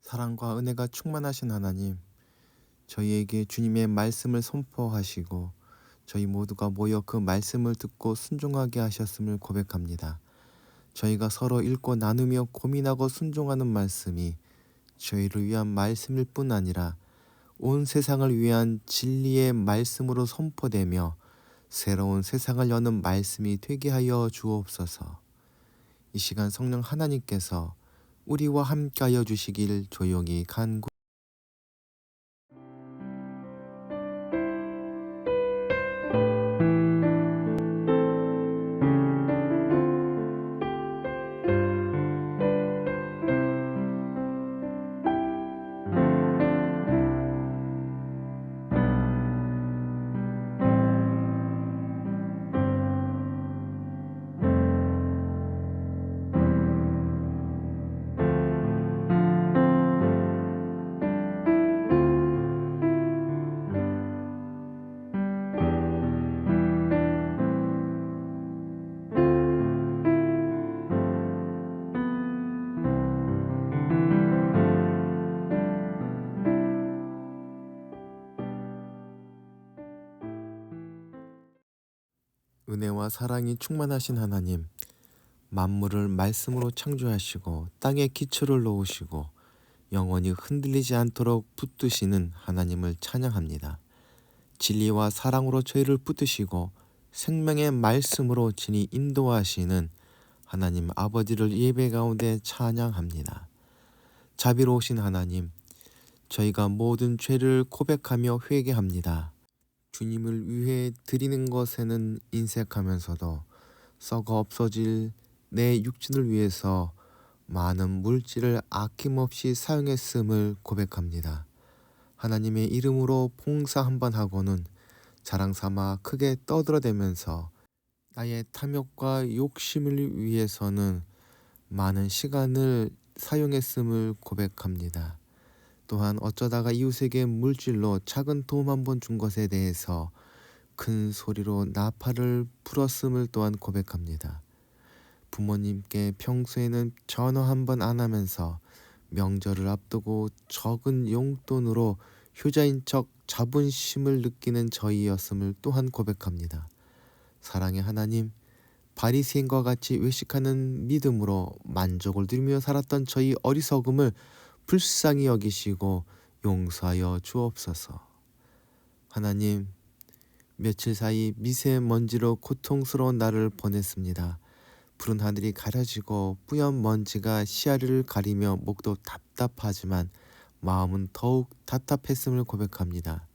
사랑과 은혜가 충만하신 하나님, 저희에게 주님의 말씀을 선포하시고 저희 모두가 모여 그 말씀을 듣고 순종하게 하셨음을 고백합니다. 저희가 서로 읽고 나누며 고민하고 순종하는 말씀이 저희를 위한 말씀일 뿐 아니라 온 세상을 위한 진리의 말씀으로 선포되며 새로운 세상을 여는 말씀이 되게 하여 주옵소서. 이 시간 성령 하나님께서 우리와 함께하여 주시길 조용히 간구. 은혜와 사랑이 충만하신 하나님, 만물을 말씀으로 창조하시고 땅에 기초를 놓으시고 영원히 흔들리지 않도록 붙드시는 하나님을 찬양합니다. 진리와 사랑으로 저희를 붙드시고 생명의 말씀으로 진히 인도하시는 하나님 아버지를 예배 가운데 찬양합니다. 자비로우신 하나님, 저희가 모든 죄를 고백하며 회개합니다. 주님을 위해 드리는 것에는 인색하면서도 썩어 없어질 내 육신을 위해서 많은 물질을 아낌없이 사용했음을 고백합니다. 하나님의 이름으로 봉사 한번 하고는 자랑삼아 크게 떠들어대면서 나의 탐욕과 욕심을 위해서는 많은 시간을 사용했음을 고백합니다. 또한 어쩌다가 이웃에게 물질로 작은 도움 한번 준 것에 대해서 큰 소리로 나팔을 불었음을 또한 고백합니다. 부모님께 평소에는 전화 한번 안 하면서 명절을 앞두고 적은 용돈으로 효자인 척 자본심을 느끼는 저희였음을 또한 고백합니다. 사랑의 하나님, 바리새인과 같이 외식하는 믿음으로 만족을 누리며 살았던 저희 어리석음을 불쌍히 여기시고 용서하여 주옵소서. 하나님, 며칠 사이 미세먼지로 고통스러운 날을 보냈습니다. 푸른 하늘이 가려지고 뿌연 먼지가 시야를 가리며 목도 답답하지만 마음은 더욱 답답했음을 고백합니다.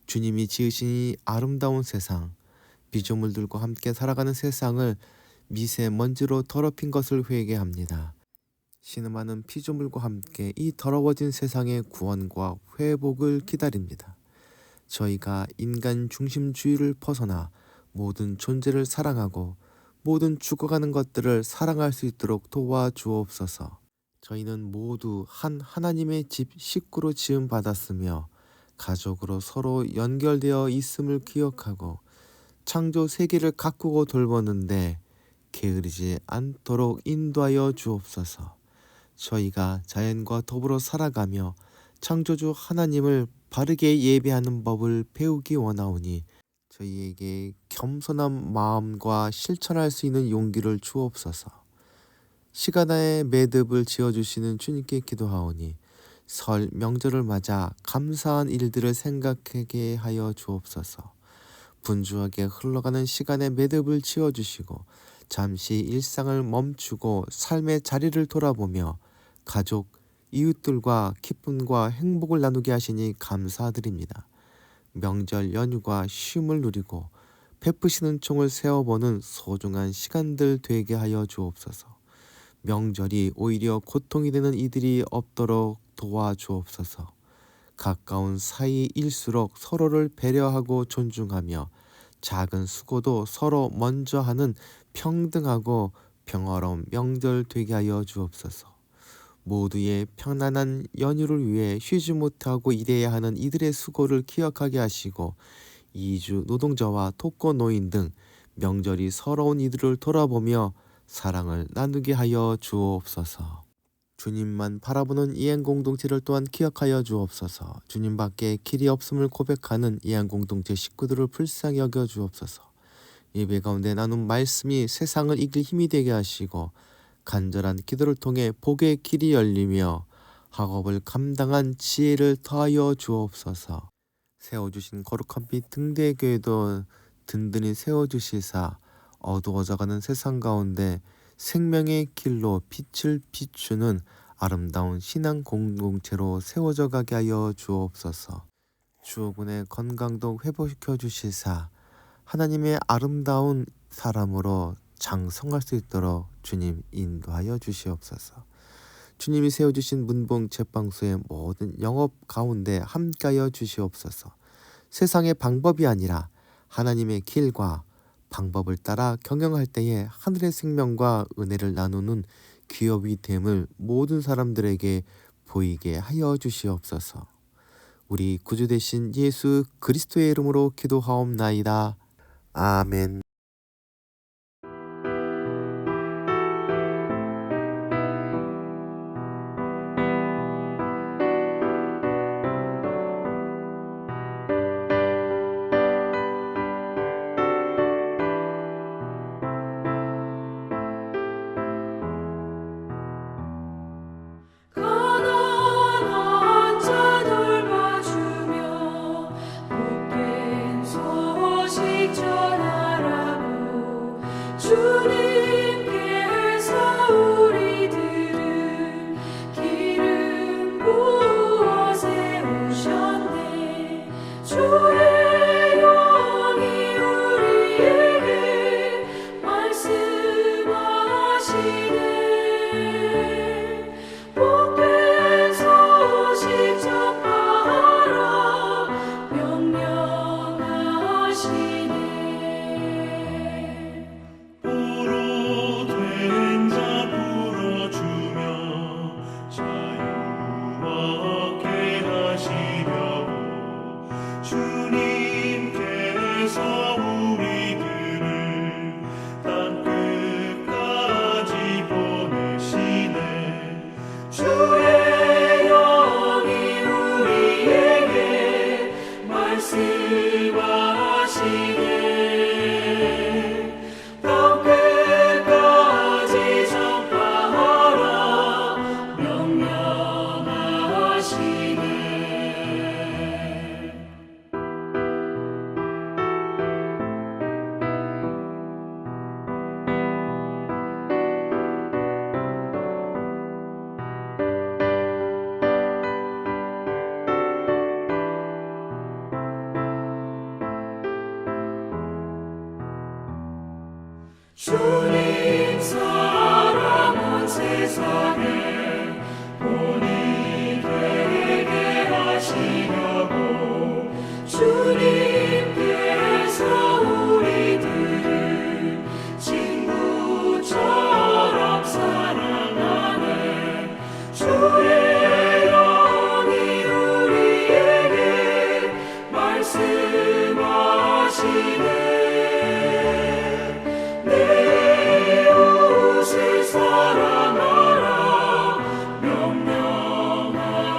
주님이 지으신 이 아름다운 세상, 피조물들과 함께 살아가는 세상을 미세먼지로 더럽힌 것을 회개합니다. 신음하는 피조물과 함께 이 더러워진 세상의 구원과 회복을 기다립니다. 저희가 인간 중심주의를 벗어나 모든 존재를 사랑하고 모든 죽어가는 것들을 사랑할 수 있도록 도와주옵소서. 저희는 모두 한 하나님의 집 식구로 지음 받았으며 가족으로 서로 연결되어 있음을 기억하고 창조 세계를 가꾸고 돌보는데 게으르지 않도록 인도하여 주옵소서. 저희가 자연과 더불어 살아가며 창조주 하나님을 바르게 예배하는 법을 배우기 원하오니 저희에게 겸손한 마음과 실천할 수 있는 용기를 주옵소서. 시간의 매듭을 지어주시는 주님께 기도하오니 설 명절을 맞아 감사한 일들을 생각하게 하여 주옵소서. 분주하게 흘러가는 시간의 매듭을 지어주시고 잠시 일상을 멈추고 삶의 자리를 돌아보며 가족, 이웃들과 기쁨과 행복을 나누게 하시니 감사드립니다. 명절 연휴가 쉼을 누리고 베푸시는 총을 세워보는 소중한 시간들 되게 하여 주옵소서. 명절이 오히려 고통이 되는 이들이 없도록 도와주옵소서. 가까운 사이일수록 서로를 배려하고 존중하며 작은 수고도 서로 먼저 하는 평등하고 평화로운 명절 되게 하여 주옵소서. 모두의 편안한 연휴를 위해 쉬지 못하고 일해야 하는 이들의 수고를 기억하게 하시고 이주 노동자와 독거노인 등 명절이 서러운 이들을 돌아보며 사랑을 나누게 하여 주옵소서. 주님만 바라보는 이행 공동체를 또한 기억하여 주옵소서. 주님밖에 길이 없음을 고백하는 이행 공동체 식구들을 불쌍히 여겨 주옵소서. 예배 가운데 나눈 말씀이 세상을 이길 힘이 되게 하시고 간절한 기도를 통해 복의 길이 열리며 학업을 감당한 지혜를 더하여 주옵소서. 세워주신 거룩한 빛 등대교회도 든든히 세워주시사 어두워져가는 세상 가운데 생명의 길로 빛을 비추는 아름다운 신앙 공동체로 세워져 가게 하여 주옵소서. 주호군의 건강도 회복시켜 주시사 하나님의 아름다운 사람으로 장성할 수 있도록 주님 인도하여 주시옵소서. 주님이 세워주신 문봉 제빵소의 모든 영업 가운데 함께하여 주시옵소서. 세상의 방법이 아니라 하나님의 길과 방법을 따라 경영할 때에 하늘의 생명과 은혜를 나누는 기업이 됨을 모든 사람들에게 보이게 하여 주시옵소서. 우리 구주 되신 예수 그리스도의 이름으로 기도하옵나이다. 아멘. 가난한 자 돌봐주며 복된 소식 전하라고 주님께서 우리들을 기름 부어 세우셨네. 주의 영이 우리에게 말씀하시네. 복된 소식 전하라 명령하시네. 포로 된 자 풀어주며 자유 얻게 하시려고 주님께서 우리들을 땅끝까지 보내시네. 주의 영이 우리에게 말씀하시네. 땅끝까지 전파하라 명령하시네. 주님 사랑 온 세상에 본이 되게 하시려고 주님께서 우리들을 친구처럼 사랑하네. 주의 영이 우리에게 말씀하시네. 내 이웃을 사랑하라 명령하시네.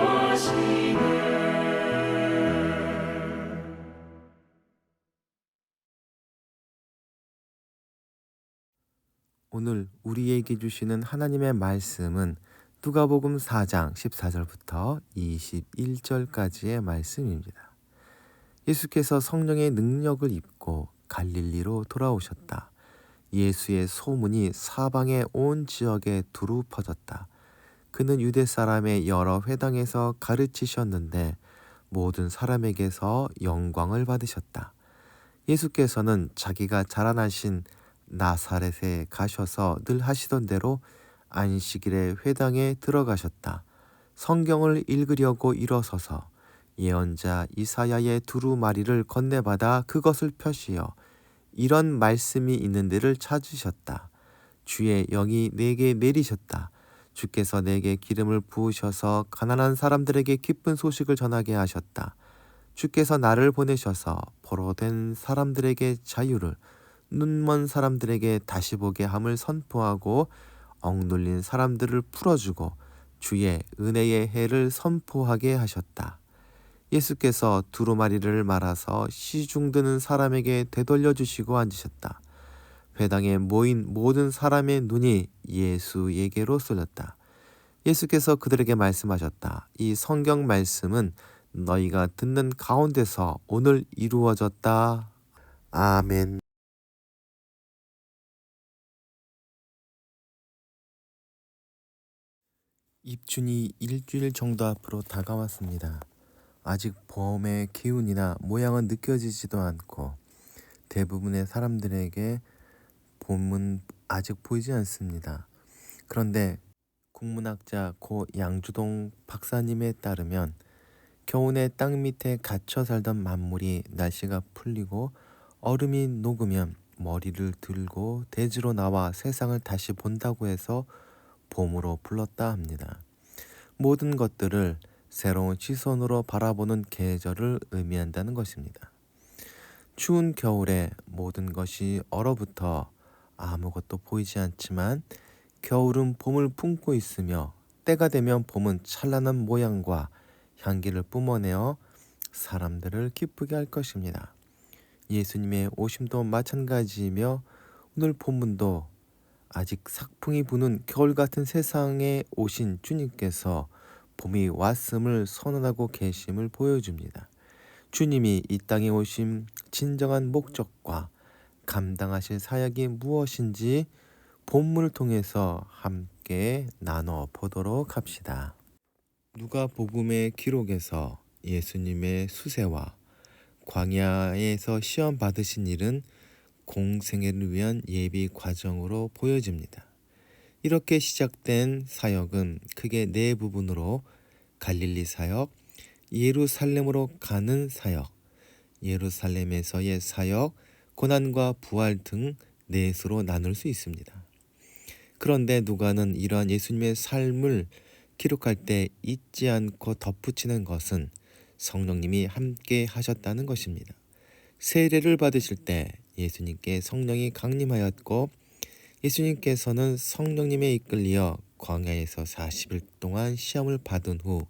오늘 우리에게 주시는 하나님의 말씀은 누가복음 4장 14절부터 21절까지의 말씀입니다. 예수께서 성령의 능력을 입고 갈릴리로 돌아오셨다. 예수의 소문이 사방의 온 지역에 두루 퍼졌다. 그는 유대 사람의 여러 회당에서 가르치셨는데 모든 사람에게서 영광을 받으셨다. 예수께서는 자기가 자라나신 나사렛에 가셔서 늘 하시던 대로 안식일에 회당에 들어가셨다. 성경을 읽으려고 일어서서 예언자 이사야의 두루마리를 건네받아 그것을 펴시어 이런 말씀이 있는 데를 찾으셨다. 주의 영이 내게 내리셨다. 주께서 내게 기름을 부으셔서 가난한 사람들에게 기쁜 소식을 전하게 하셨다. 주께서 나를 보내셔서 포로된 사람들에게 자유를, 눈먼 사람들에게 다시 보게 함을 선포하고 억눌린 사람들을 풀어주고 주의 은혜의 해를 선포하게 하셨다. 예수께서 두루마리를 말아서 시중드는 사람에게 되돌려 주시고 앉으셨다. 회당에 모인 모든 사람의 눈이 예수에게로 쏠렸다. 예수께서 그들에게 말씀하셨다. 이 성경 말씀은 너희가 듣는 가운데서 오늘 이루어졌다. 아멘. 입춘이 일주일 정도 앞으로 다가왔습니다. 아직 봄의 기운이나 모양은 느껴지지도 않고 대부분의 사람들에게 봄은 아직 보이지 않습니다. 그런데 국문학자 고 양주동 박사님에 따르면 겨우내 땅 밑에 갇혀 살던 만물이 날씨가 풀리고 얼음이 녹으면 머리를 들고 대지로 나와 세상을 다시 본다고 해서 봄으로 불렀다 합니다. 모든 것들을 새로운 시선으로 바라보는 계절을 의미한다는 것입니다. 추운 겨울에 모든 것이 얼어붙어 아무것도 보이지 않지만 겨울은 봄을 품고 있으며 때가 되면 봄은 찬란한 모양과 향기를 뿜어내어 사람들을 기쁘게 할 것입니다. 예수님의 오심도 마찬가지이며 오늘 본문도 아직 삭풍이 부는 겨울 같은 세상에 오신 주님께서 봄이 왔음을 선언하고 계심을 보여줍니다. 주님이 이 땅에 오신 진정한 목적과 감당하실 사역이 무엇인지 본문을 통해서 함께 나눠보도록 합시다. 누가복음의 기록에서 예수님의 수세와 광야에서 시험 받으신 일은 공생애를 위한 예비 과정으로 보여집니다. 이렇게 시작된 사역은 크게 네 부분으로 갈릴리 사역, 예루살렘으로 가는 사역, 예루살렘에서의 사역, 고난과 부활 등 넷으로 나눌 수 있습니다. 그런데 누가는 이러한 예수님의 삶을 기록할 때 잊지 않고 덧붙이는 것은 성령님이 함께 하셨다는 것입니다. 세례를 받으실 때 예수님께 성령이 강림하였고 예수님께서는 성령님에 이끌려 광야에서 40일 동안 시험을 받은 후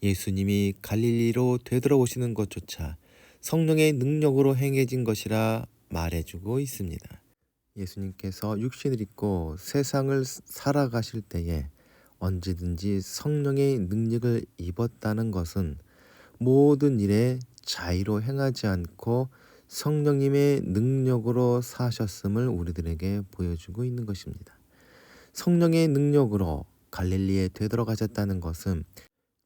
예수님이 갈릴리로 되돌아오시는 것조차 성령의 능력으로 행해진 것이라 말해주고 있습니다. 예수님께서 육신을 입고 세상을 살아가실 때에 언제든지 성령의 능력을 입었다는 것은 모든 일에 자의로 행하지 않고 성령님의 능력으로 사셨음을 우리들에게 보여주고 있는 것입니다. 성령의 능력으로 갈릴리에 되돌아가셨다는 것은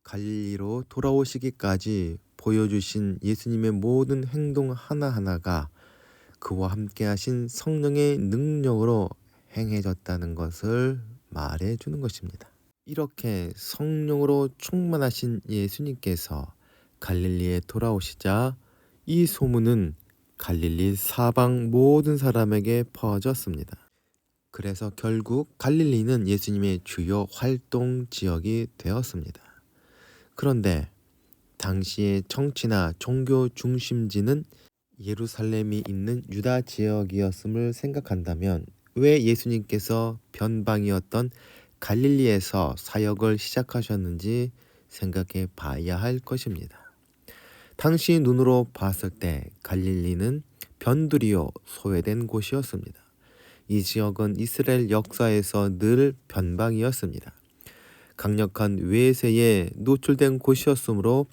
갈릴리로 돌아오시기까지 보여주신 예수님의 모든 행동 하나하나가 그와 함께 하신 성령의 능력으로 행해졌다는 것을 말해주는 것입니다. 이렇게 성령으로 충만하신 예수님께서 갈릴리에 돌아오시자 이 소문은 갈릴리 사방 모든 사람에게 퍼졌습니다. 그래서 결국 갈릴리는 예수님의 주요 활동 지역이 되었습니다. 그런데 당시의 정치나 종교 중심지는 예루살렘이 있는 유다 지역이었음을 생각한다면 왜 예수님께서 변방이었던 갈릴리에서 사역을 시작하셨는지 생각해 봐야 할 것입니다. 당시 눈으로 봤을 때 갈릴리는 변두리요 소외된 곳이었습니다. 이 지역은 이스라엘 역사에서 늘 변방이었습니다. 강력한 외세에 노출된 곳이었으므로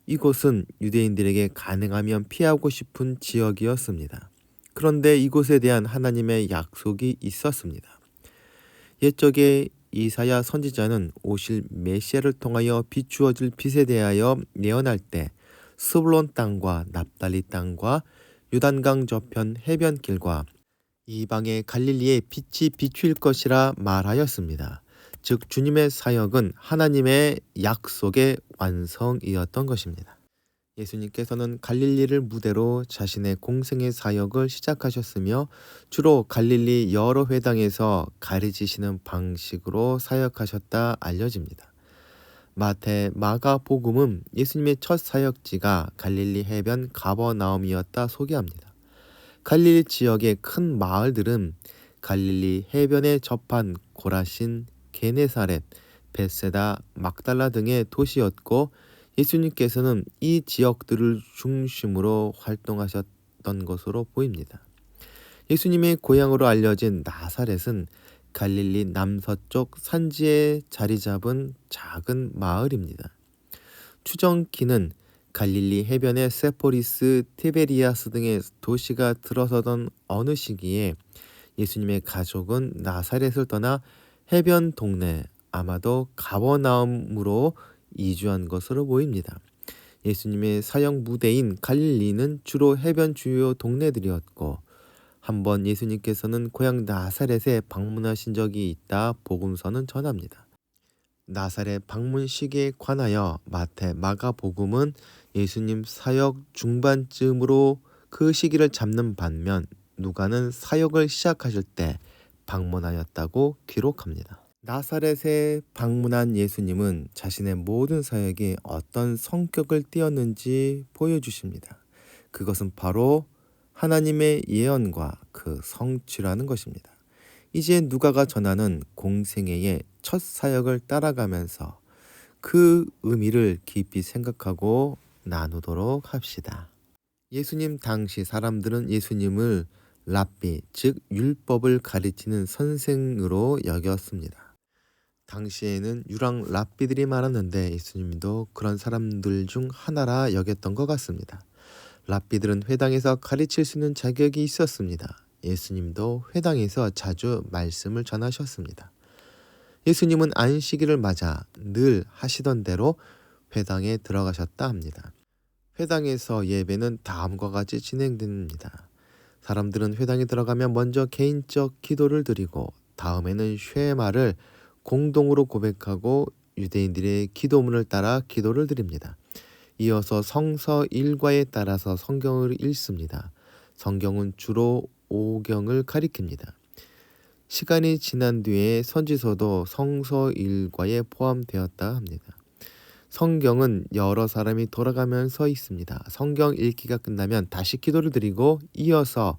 이곳은 유대인들에게 가능하면 피하고 싶은 지역이었습니다. 그런데 이곳에 대한 하나님의 약속이 있었습니다. 옛적에 이사야 선지자는 오실 메시아를 통하여 비추어질 빛에 대하여 예언할 때 스불론 땅과 납달리 땅과 요단강 저편 해변길과 이방의 갈릴리의 빛이 비추일 것이라 말하였습니다. 즉 주님의 사역은 하나님의 약속의 완성이었던 것입니다. 예수님께서는 갈릴리를 무대로 자신의 공생의 사역을 시작하셨으며 주로 갈릴리 여러 회당에서 가르치시는 방식으로 사역하셨다 알려집니다. 마태, 마가 복음은 예수님의 첫 사역지가 갈릴리 해변 가버나움이었다 소개합니다. 갈릴리 지역의 큰 마을들은 갈릴리 해변에 접한 고라신, 게네사렛, 베세다, 막달라 등의 도시였고 예수님께서는 이 지역들을 중심으로 활동하셨던 것으로 보입니다. 예수님의 고향으로 알려진 나사렛은 갈릴리 남서쪽 산지에 자리 잡은 작은 마을입니다. 추정기는 갈릴리 해변의 세포리스, 티베리아스 등의 도시가 들어서던 어느 시기에 예수님의 가족은 나사렛을 떠나 해변 동네, 아마도 가버나움으로 이주한 것으로 보입니다. 예수님의 사역 무대인 갈릴리는 주로 해변 주요 동네들이었고 한번 예수님께서는 고향 나사렛에 방문하신 적이 있다 복음서는 전합니다. 나사렛 방문 시기에 관하여 마태, 마가 복음은 예수님 사역 중반쯤으로 그 시기를 잡는 반면 누가는 사역을 시작하실 때 방문하였다고 기록합니다. 나사렛에 방문한 예수님은 자신의 모든 사역이 어떤 성격을 띠었는지 보여주십니다. 그것은 바로 하나님의 예언과 그 성취라는 것입니다. 이제 누가가 전하는 공생애의 첫 사역을 따라가면서 그 의미를 깊이 생각하고 나누도록 합시다. 예수님 당시 사람들은 예수님을 랍비, 즉 율법을 가르치는 선생으로 여겼습니다. 당시에는 유랑 랍비들이 많았는데 예수님도 그런 사람들 중 하나라 여겼던 것 같습니다. 랍비들은 회당에서 가르칠 수 있는 자격이 있었습니다. 예수님도 회당에서 자주 말씀을 전하셨습니다. 예수님은 안식일을 맞아 늘 하시던 대로 회당에 들어가셨다 합니다. 회당에서 예배는 다음과 같이 진행됩니다. 사람들은 회당에 들어가면 먼저 개인적 기도를 드리고 다음에는 쉐마를 공동으로 고백하고 유대인들의 기도문을 따라 기도를 드립니다. 이어서 성서 일과에 따라서 성경을 읽습니다. 성경은 주로 오경을 가리킵니다. 시간이 지난 뒤에 선지서도 성서 일과에 포함되었다 합니다. 성경은 여러 사람이 돌아가면서 있습니다. 성경 읽기가 끝나면 다시 기도를 드리고 이어서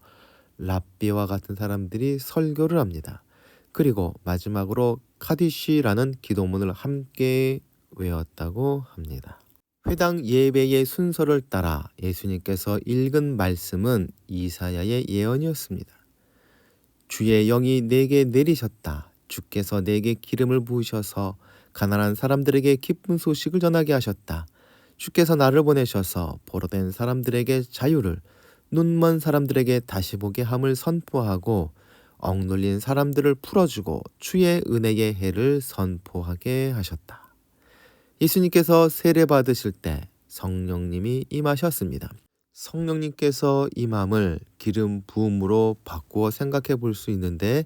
랍비와 같은 사람들이 설교를 합니다. 그리고 마지막으로 카디시라는 기도문을 함께 외웠다고 합니다. 회당 예배의 순서를 따라 예수님께서 읽은 말씀은 이사야의 예언이었습니다. 주의 영이 내게 내리셨다. 주께서 내게 기름을 부으셔서 가난한 사람들에게 기쁜 소식을 전하게 하셨다. 주께서 나를 보내셔서 포로된 사람들에게 자유를, 눈먼 사람들에게 다시 보게 함을 선포하고 억눌린 사람들을 풀어주고 주의 은혜의 해를 선포하게 하셨다. 예수님께서 세례 받으실 때 성령님이 임하셨습니다. 성령님께서 임함을 기름 부음으로 바꾸어 생각해 볼 수 있는데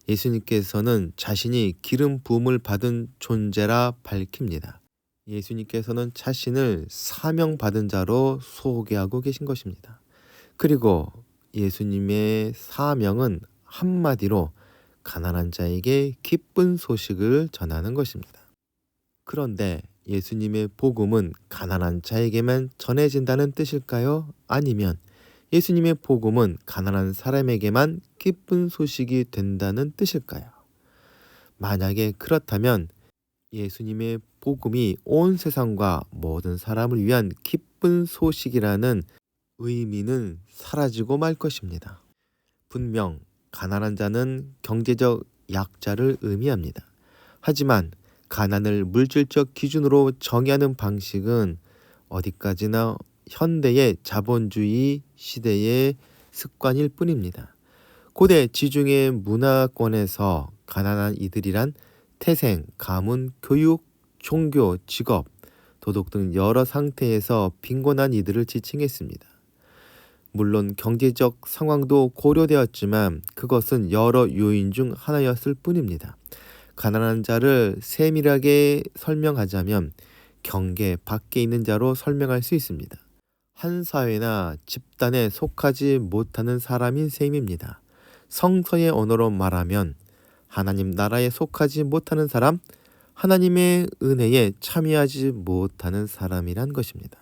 예수님께서는 자신이 기름 부음을 받은 존재라 밝힙니다. 예수님께서는 자신을 사명받은 자로 소개하고 계신 것입니다. 그리고 예수님의 사명은 한마디로 가난한 자에게 기쁜 소식을 전하는 것입니다. 그런데 예수님의 복음은 가난한 자에게만 전해진다는 뜻일까요? 아니면 예수님의 복음은 가난한 사람에게만 기쁜 소식이 된다는 뜻일까요? 만약에 그렇다면 예수님의 복음이 온 세상과 모든 사람을 위한 기쁜 소식이라는 의미는 사라지고 말 것입니다. 분명 가난한 자는 경제적 약자를 의미합니다. 하지만 가난을 물질적 기준으로 정의하는 방식은 어디까지나 현대의 자본주의 시대의 습관일 뿐입니다. 고대 지중해 문화권에서 가난한 이들이란 태생, 가문, 교육, 종교, 직업, 도덕 등 여러 상태에서 빈곤한 이들을 지칭했습니다. 물론 경제적 상황도 고려되었지만 그것은 여러 요인 중 하나였을 뿐입니다. 가난한 자를 세밀하게 설명하자면 경계 밖에 있는 자로 설명할 수 있습니다. 한 사회나 집단에 속하지 못하는 사람인 셈입니다. 성서의 언어로 말하면 하나님 나라에 속하지 못하는 사람, 하나님의 은혜에 참여하지 못하는 사람이란 것입니다.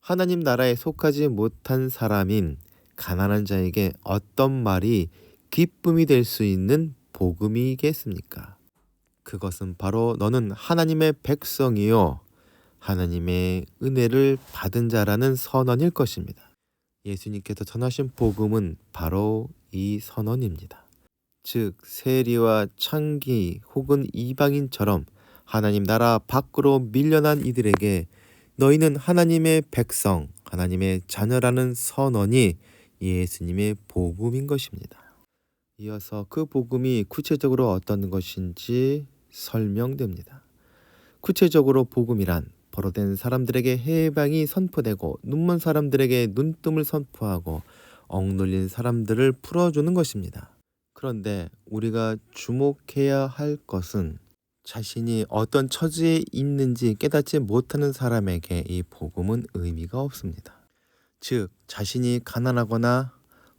하나님 나라에 속하지 못한 사람인 가난한 자에게 어떤 말이 기쁨이 될 수 있는 복음이겠습니까? 그것은 바로 너는 하나님의 백성이요 하나님의 은혜를 받은 자라는 선언일 것입니다. 예수님께서 전하신 복음은 바로 이 선언입니다. 즉 세리와 창기 혹은 이방인처럼 하나님 나라 밖으로 밀려난 이들에게 너희는 하나님의 백성, 하나님의 자녀라는 선언이 예수님의 복음인 것입니다. 이어서 그 복음이 구체적으로 어떤 것인지 설명됩니다. 구체적으로 복음이란 포로된 사람들에게 해방이 선포되고 눈먼 사람들에게 눈뜸을 선포하고 억눌린 사람들을 풀어주는 것입니다. 그런데 우리가 주목해야 할 것은 자신이 어떤 처지에 있는지 깨닫지 못하는 사람에게 이 복음은 의미가 없습니다. 즉 자신이 가난하거나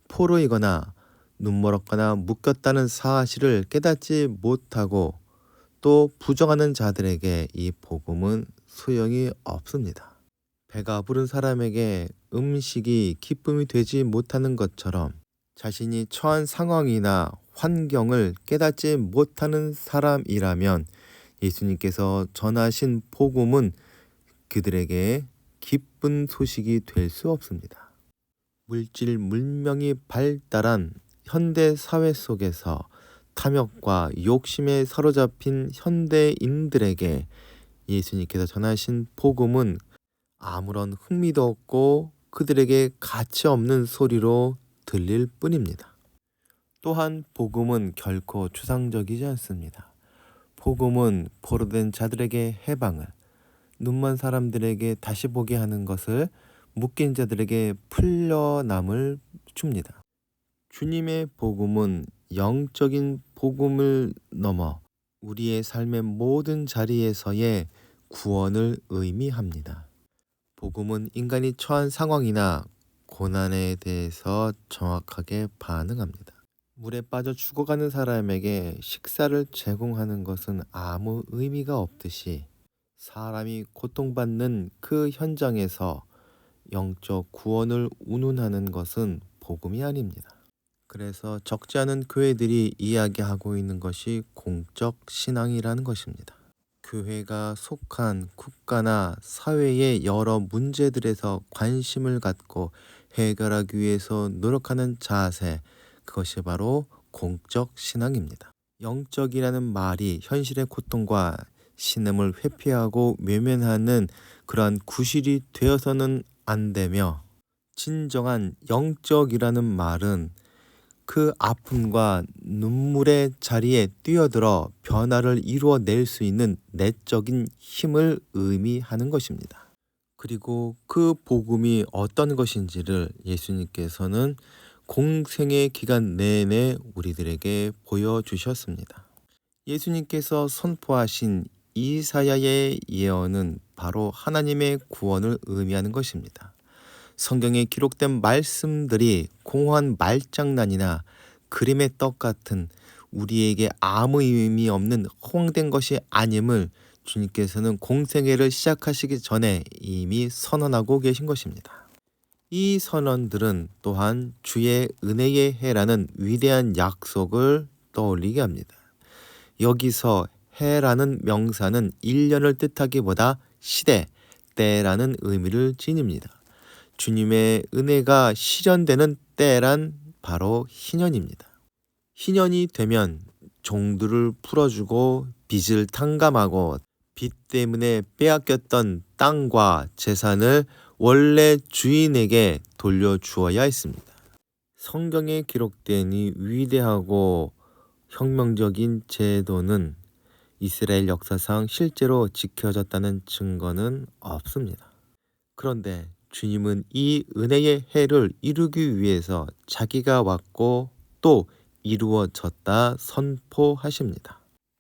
포로이거나 눈멀었거나 묶였다는 사실을 깨닫지 못하고 또 부정하는 자들에게 이 복음은 소용이 없습니다. 배가 부른 사람에게 음식이 기쁨이 되지 못하는 것처럼 자신이 처한 상황이나 환경을 깨닫지 못하는 사람이라면 예수님께서 전하신 복음은 그들에게 기쁜 소식이 될 수 없습니다. 물질 문명이 발달한 현대 사회 속에서 탐욕과 욕심에 사로잡힌 현대인들에게 예수님께서 전하신 복음은 아무런 흥미도 없고 그들에게 가치 없는 소리로 들릴 뿐입니다. 또한 복음은 결코 추상적이지 않습니다. 복음은 포로된 자들에게 해방을, 눈먼 사람들에게 다시 보게 하는 것을, 묶인 자들에게 풀려남을 줍니다. 주님의 복음은 영적인 복음을 넘어 우리의 삶의 모든 자리에서의 구원을 의미합니다. 복음은 인간이 처한 상황이나 고난에 대해서 정확하게 반응합니다. 물에 빠져 죽어가는 사람에게 식사를 제공하는 것은 아무 의미가 없듯이 사람이 고통받는 그 현장에서 영적 구원을 운운하는 것은 복음이 아닙니다. 그래서 적지 않은 교회들이 이야기하고 있는 것이 공적 신앙이라는 것입니다. 교회가 속한 국가나 사회의 여러 문제들에서 관심을 갖고 해결하기 위해서 노력하는 자세, 그것이 바로 공적 신앙입니다. 영적이라는 말이 현실의 고통과 신음을 회피하고 외면하는 그러한 구실이 되어서는 안 되며, 진정한 영적이라는 말은 그 아픔과 눈물의 자리에 뛰어들어 변화를 이루어낼 수 있는 내적인 힘을 의미하는 것입니다. 그리고 그 복음이 어떤 것인지를 예수님께서는 공생의 기간 내내 우리들에게 보여주셨습니다. 예수님께서 선포하신 이사야의 예언은 바로 하나님의 구원을 의미하는 것입니다. 성경에 기록된 말씀들이 공허한 말장난이나 그림의 떡 같은 우리에게 아무 의미 없는 허황된 것이 아님을 주님께서는 공생애를 시작하시기 전에 이미 선언하고 계신 것입니다. 이 선언들은 또한 주의 은혜의 해라는 위대한 약속을 떠올리게 합니다. 여기서 해라는 명사는 1년을 뜻하기보다 시대, 때라는 의미를 지닙니다. 주님의 은혜가 실현되는 때란 바로 희년입니다. 희년이 되면 종들을 풀어주고 빚을 탕감하고 빚 때문에 빼앗겼던 땅과 재산을 원래 주인에게 돌려주어야 했습니다. 성경에 기록된 이 위대하고 혁명적인 제도는 이스라엘 역사상 실제로 지켜졌다는 증거는 없습니다. 그런데 주님은 이 은혜의 해를 이루기 위해서 자기가 왔고 또 이루어졌다 선포하십니다.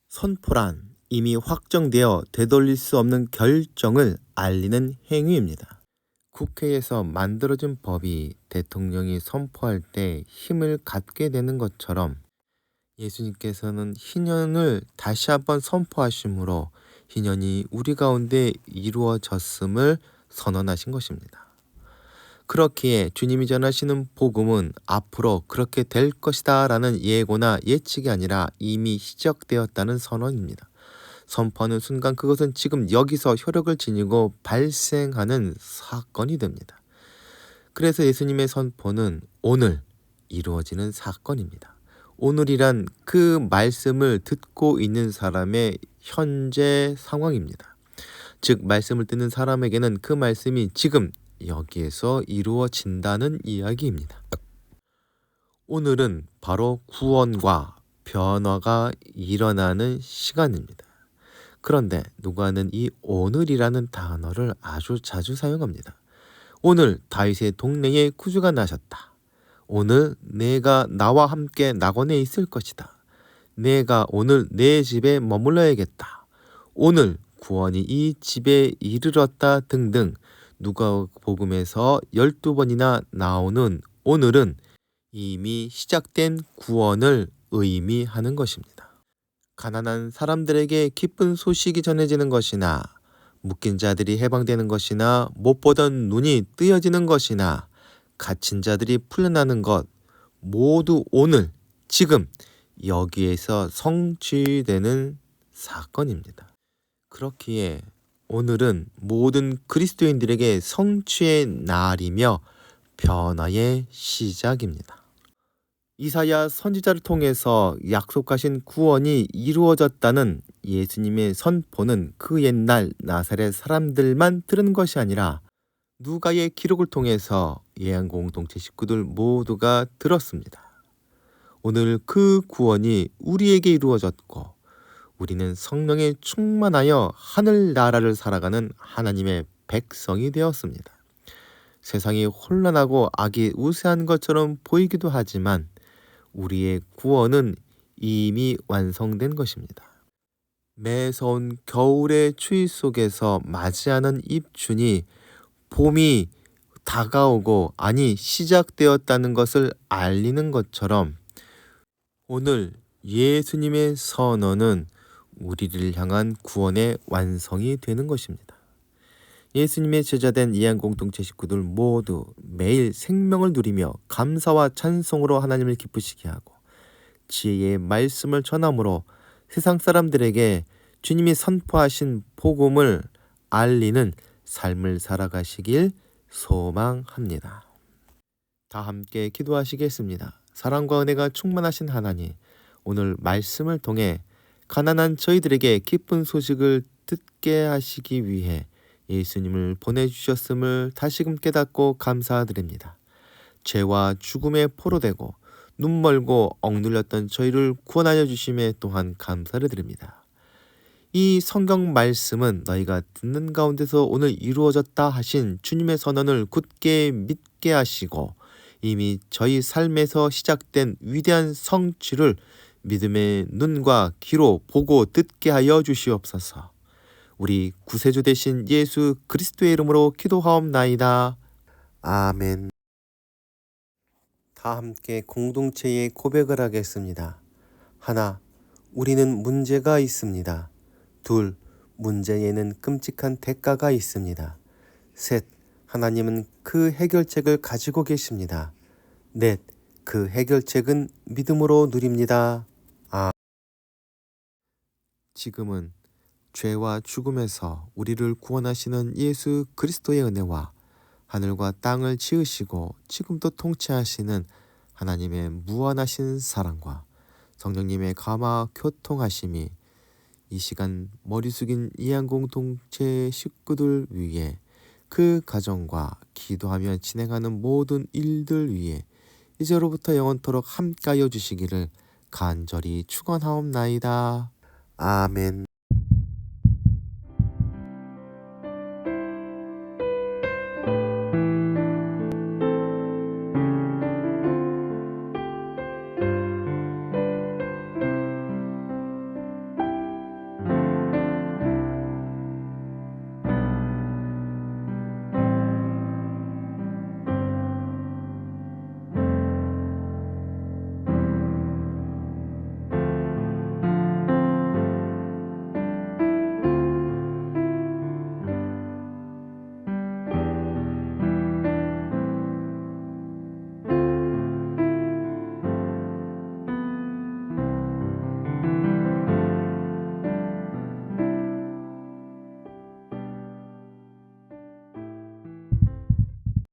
선포란 이미 확정되어 되돌릴 수 없는 결정을 알리는 행위입니다. 국회에서 만들어진 법이 대통령이 선포할 때 힘을 갖게 되는 것처럼 예수님께서는 희년을 다시 한번 선포하심으로 희년이 우리 가운데 이루어졌음을 선언하신 것입니다. 그렇기에 주님이 전하시는 복음은 앞으로 그렇게 될 것이다 라는 예고나 예측이 아니라 이미 시작되었다는 선언입니다. 선포하는 순간 그것은 지금 여기서 효력을 지니고 발생하는 사건이 됩니다. 그래서 예수님의 선포는 오늘 이루어지는 사건입니다. 오늘이란 그 말씀을 듣고 있는 사람의 현재 상황입니다. 즉 말씀을 듣는 사람에게는 그 말씀이 지금 여기에서 이루어진다는 이야기입니다. 오늘은 바로 구원과 변화가 일어나는 시간입니다. 그런데 누가는 이 오늘이라는 단어를 아주 자주 사용합니다. 오늘 다윗의 동네에 구주가 나셨다. 오늘 내가 나와 함께 낙원에 있을 것이다. 내가 오늘 내 집에 머물러야겠다. 오늘 구원이 이 집에 이르렀다 등등 누가복음에서 12번이나 나오는 오늘은 이미 시작된 구원을 의미하는 것입니다. 가난한 사람들에게 기쁜 소식이 전해지는 것이나 묶인 자들이 해방되는 것이나 못 보던 눈이 뜨여지는 것이나 갇힌 자들이 풀려나는 것 모두 오늘 지금 여기에서 성취되는 사건입니다. 그렇기에 오늘은 모든 그리스도인들에게 성취의 날이며 변화의 시작입니다. 이사야 선지자를 통해서 약속하신 구원이 이루어졌다는 예수님의 선포는 그 옛날 나사렛 사람들만 들은 것이 아니라 누가의 기록을 통해서 예한 공동체 식구들 모두가 들었습니다. 오늘 그 구원이 우리에게 이루어졌고 우리는 성령에 충만하여 하늘나라를 살아가는 하나님의 백성이 되었습니다. 세상이 혼란하고 악이 우세한 것처럼 보이기도 하지만 우리의 구원은 이미 완성된 것입니다. 매서운 겨울의 추위 속에서 맞이하는 입춘이 봄이 다가오고 아니 시작되었다는 것을 알리는 것처럼 오늘 예수님의 선언은 우리를 향한 구원의 완성이 되는 것입니다. 예수님의 제자된 이한 공동체 식구들 모두 매일 생명을 누리며 감사와 찬송으로 하나님을 기쁘시게 하고 지혜의 말씀을 전함으로 세상 사람들에게 주님이 선포하신 복음을 알리는 삶을 살아가시길 소망합니다. 다 함께 기도하시겠습니다. 사랑과 은혜가 충만하신 하나님, 오늘 말씀을 통해 가난한 저희들에게 기쁜 소식을 듣게 하시기 위해 예수님을 보내주셨음을 다시금 깨닫고 감사드립니다. 죄와 죽음에 포로되고 눈멀고 억눌렸던 저희를 구원하여 주심에 또한 감사를 드립니다. 이 성경 말씀은 너희가 듣는 가운데서 오늘 이루어졌다 하신 주님의 선언을 굳게 믿게 하시고 이미 저희 삶에서 시작된 위대한 성취를 믿음의 눈과 귀로 보고 듣게 하여 주시옵소서. 우리 구세주 되신 예수 그리스도의 이름으로 기도하옵나이다. 아멘. 다 함께 공동체의 고백을 하겠습니다. 하나, 우리는 문제가 있습니다. 둘, 문제에는 끔찍한 대가가 있습니다. 셋, 하나님은 그 해결책을 가지고 계십니다. 넷, 그 해결책은 믿음으로 누립니다. 지금은 죄와 죽음에서 우리를 구원하시는 예수 그리스도의 은혜와 하늘과 땅을 지으시고 지금도 통치하시는 하나님의 무한하신 사랑과 성령님의 감화 교통하심이 이 시간 머리 숙인 이한공동체 식구들 위해 그 가정과 기도하며 진행하는 모든 일들 위해 이제로부터 영원토록 함께하여 주시기를 간절히 축원하옵나이다. 아멘.